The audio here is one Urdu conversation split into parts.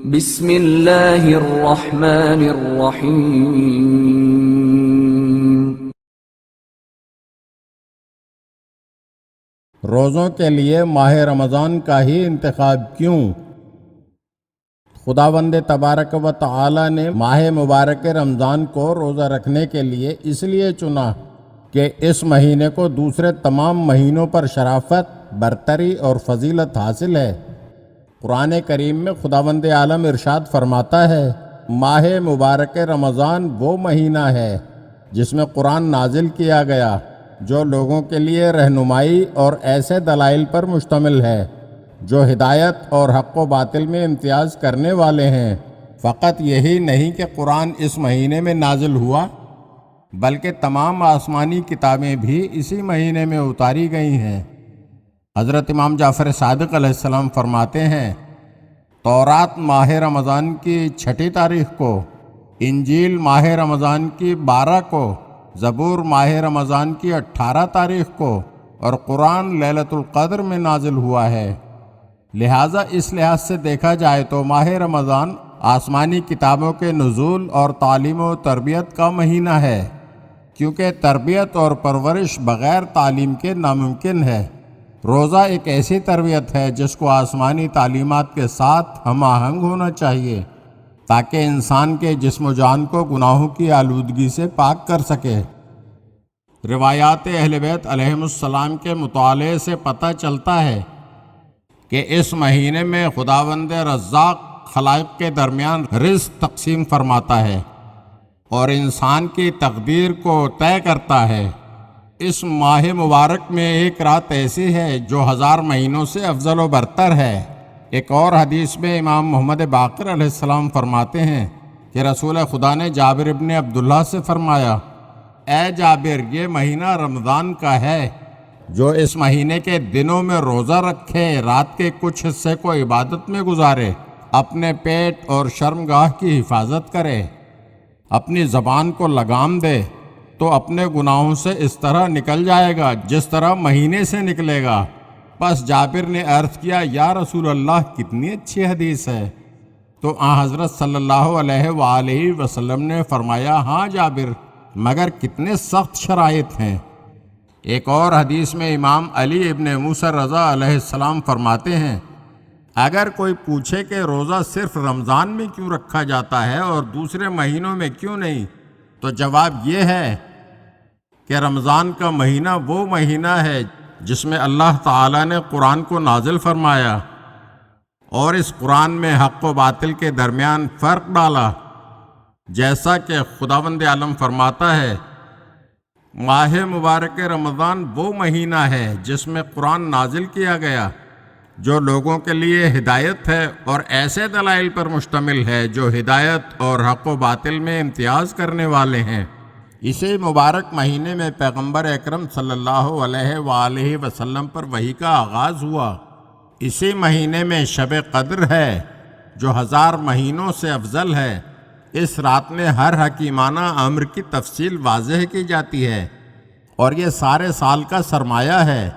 بسم اللہ الرحمن الرحیم۔ روزوں کے لیے ماہ رمضان کا ہی انتخاب کیوں؟ خداوند تبارک و تعالی نے ماہ مبارک رمضان کو روزہ رکھنے کے لیے اس لیے چنا کہ اس مہینے کو دوسرے تمام مہینوں پر شرافت، برتری اور فضیلت حاصل ہے۔ قرآن کریم میں خداوند عالم ارشاد فرماتا ہے، ماہ مبارک رمضان وہ مہینہ ہے جس میں قرآن نازل کیا گیا، جو لوگوں کے لیے رہنمائی اور ایسے دلائل پر مشتمل ہے جو ہدایت اور حق و باطل میں امتیاز کرنے والے ہیں۔ فقط یہی نہیں کہ قرآن اس مہینے میں نازل ہوا، بلکہ تمام آسمانی کتابیں بھی اسی مہینے میں اتاری گئی ہیں۔ حضرت امام جعفر صادق علیہ السلام فرماتے ہیں، تورات ماہ رمضان کی 6 تاریخ کو، انجیل ماہ رمضان کی 12 کو، زبور ماہ رمضان کی 18 تاریخ کو، اور قرآن لیلۃ القدر میں نازل ہوا ہے۔ لہٰذا اس لحاظ سے دیکھا جائے تو ماہ رمضان آسمانی کتابوں کے نزول اور تعلیم و تربیت کا مہینہ ہے، کیونکہ تربیت اور پرورش بغیر تعلیم کے ناممکن ہے۔ روزہ ایک ایسی تربیت ہے جس کو آسمانی تعلیمات کے ساتھ ہم آہنگ ہونا چاہیے، تاکہ انسان کے جسم و جان کو گناہوں کی آلودگی سے پاک کر سکے۔ روایات اہل بیت علیہم السلام کے مطالعے سے پتہ چلتا ہے کہ اس مہینے میں خداوند رزاق خلائق کے درمیان رزق تقسیم فرماتا ہے اور انسان کی تقدیر کو طے کرتا ہے۔ اس ماہ مبارک میں ایک رات ایسی ہے جو 1000 مہینوں سے افضل و برتر ہے۔ ایک اور حدیث میں امام محمد باقر علیہ السلام فرماتے ہیں کہ رسول خدا نے جابر ابن عبداللہ سے فرمایا، اے جابر، یہ مہینہ رمضان کا ہے، جو اس مہینے کے دنوں میں روزہ رکھے، رات کے کچھ حصے کو عبادت میں گزارے، اپنے پیٹ اور شرمگاہ کی حفاظت کرے، اپنی زبان کو لگام دے، تو اپنے گناہوں سے اس طرح نکل جائے گا جس طرح مہینے سے نکلے گا۔ پس جابر نے عرض کیا، یا رسول اللہ، کتنی اچھی حدیث ہے۔ تو حضرت صلی اللہ علیہ وآلہ وسلم نے فرمایا، ہاں جابر، مگر کتنے سخت شرائط ہیں۔ ایک اور حدیث میں امام علی ابن موسیٰ رضا علیہ السلام فرماتے ہیں، اگر کوئی پوچھے کہ روزہ صرف رمضان میں کیوں رکھا جاتا ہے اور دوسرے مہینوں میں کیوں نہیں، تو جواب یہ ہے کہ رمضان کا مہینہ وہ مہینہ ہے جس میں اللہ تعالیٰ نے قرآن کو نازل فرمایا اور اس قرآن میں حق و باطل کے درمیان فرق ڈالا، جیسا کہ خداوند عالم فرماتا ہے، ماہ مبارک رمضان وہ مہینہ ہے جس میں قرآن نازل کیا گیا، جو لوگوں کے لیے ہدایت ہے اور ایسے دلائل پر مشتمل ہے جو ہدایت اور حق و باطل میں امتیاز کرنے والے ہیں۔ اسی مبارک مہینے میں پیغمبر اکرم صلی اللہ علیہ وآلہ وسلم پر وحی کا آغاز ہوا۔ اسی مہینے میں شب قدر ہے جو 1000 مہینوں سے افضل ہے۔ اس رات میں ہر حکیمانہ امر کی تفصیل واضح کی جاتی ہے اور یہ سارے سال کا سرمایہ ہے۔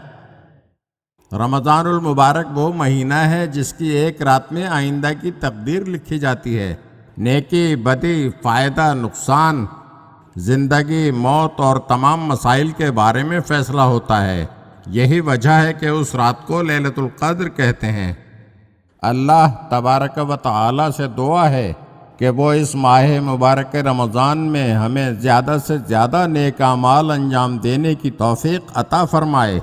رمضان المبارک وہ مہینہ ہے جس کی ایک رات میں آئندہ کی تقدیر لکھی جاتی ہے۔ نیکی، بدی، فائدہ، نقصان، زندگی، موت اور تمام مسائل کے بارے میں فیصلہ ہوتا ہے۔ یہی وجہ ہے کہ اس رات کو لیلۃ القدر کہتے ہیں۔ اللہ تبارک و تعالی سے دعا ہے کہ وہ اس ماہ مبارک رمضان میں ہمیں زیادہ سے زیادہ نیک اعمال انجام دینے کی توفیق عطا فرمائے۔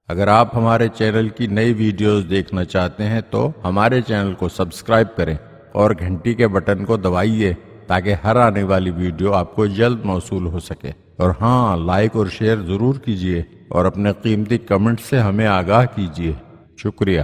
اگر آپ ہمارے چینل کی نئی ویڈیوز دیکھنا چاہتے ہیں تو ہمارے چینل کو سبسکرائب کریں اور گھنٹی کے بٹن کو دبائیے تاکہ ہر آنے والی ویڈیو آپ کو جلد موصول ہو سکے۔ اور ہاں، لائک اور شیئر ضرور کیجیے اور اپنے قیمتی کمنٹ سے ہمیں آگاہ کیجیے۔ شکریہ۔